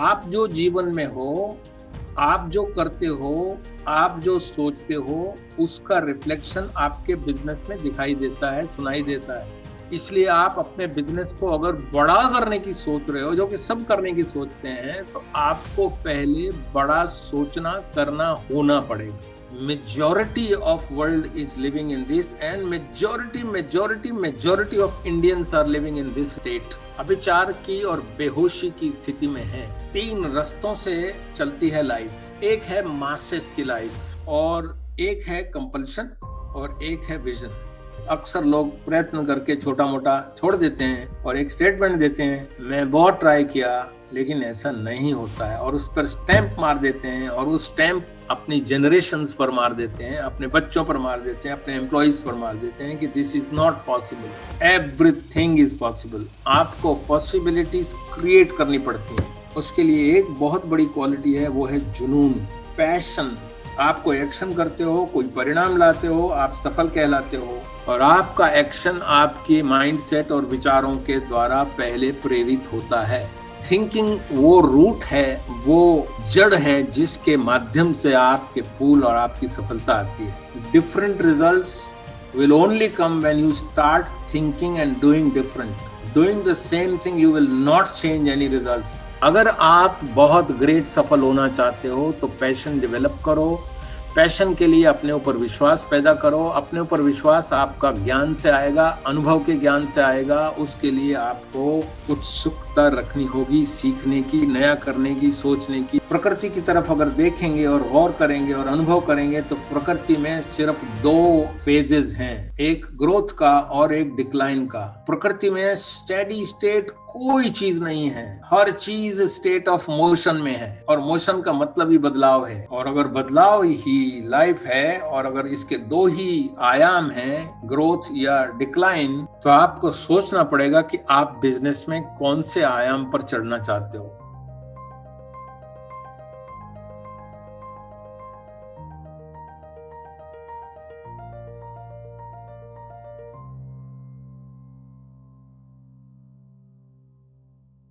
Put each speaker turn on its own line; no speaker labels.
आप जो जीवन में हो, आप जो करते हो, आप जो सोचते हो, उसका रिफ्लेक्शन आपके बिजनेस में दिखाई देता है, सुनाई देता है। इसलिए आप अपने बिजनेस को अगर बड़ा करने की सोच रहे हो, जो कि सब करने की सोचते हैं, तो आपको पहले बड़ा सोचना, करना, होना पड़ेगा। Majority of world is living in this and majority of Indians are living in this state. अविचार की और बेहोशी की स्थिति में है। 3 रास्तों से चलती है लाइफ। एक है मासेस की लाइफ और एक है कंपल्शन और एक है विजन। अक्सर लोग प्रयत्न करके छोटा मोटा छोड़ देते हैं और एक स्टेटमेंट देते हैं, मैं बहुत ट्राई किया लेकिन ऐसा नहीं होता है, और उस पर स्टैंप मार देते हैं और उस स्टैंप अपनी जनरेशंस पर मार देते हैं, अपने बच्चों पर मार देते हैं, अपने एम्प्लॉइज पर मार देते हैं कि this is not possible. Everything is possible. आपको पॉसिबिलिटीज क्रिएट करनी पड़ती हैं। उसके लिए एक बहुत बड़ी क्वालिटी है, वो है जुनून, पैशन। आप कोई एक्शन करते हो, कोई परिणाम लाते हो, आप सफल कहलाते हो, और आपका एक्शन आपके माइंडसेट और विचारों के द्वारा पहले प्रेरित होता है। थिंकिंग वो रूट है, वो जड़ है जिसके माध्यम से आपके फूल और आपकी सफलता आती है। Different results will only come when you start thinking and doing different. Doing the same thing you will not change any results. अगर आप बहुत ग्रेट सफल होना चाहते हो तो पैशन डेवलप करो। पैशन के लिए अपने ऊपर विश्वास पैदा करो। अपने ऊपर विश्वास आपका ज्ञान से आएगा, अनुभव के ज्ञान से आएगा। उसके लिए आपको उत्सुकता रखनी होगी, सीखने की, नया करने की, सोचने की। प्रकृति की तरफ अगर देखेंगे और गौर करेंगे और अनुभव करेंगे तो प्रकृति में सिर्फ 2 फेजेस हैं, एक ग्रोथ का और एक डिक्लाइन का। प्रकृति में स्टेडी स्टेट कोई चीज नहीं है, हर चीज स्टेट ऑफ मोशन में है, और मोशन का मतलब ही बदलाव है। और अगर बदलाव ही लाइफ है और अगर इसके 2 ही आयाम हैं, ग्रोथ या डिक्लाइन, तो आपको सोचना पड़ेगा कि आप बिजनेस में कौन से आयाम पर चढ़ना चाहते हो।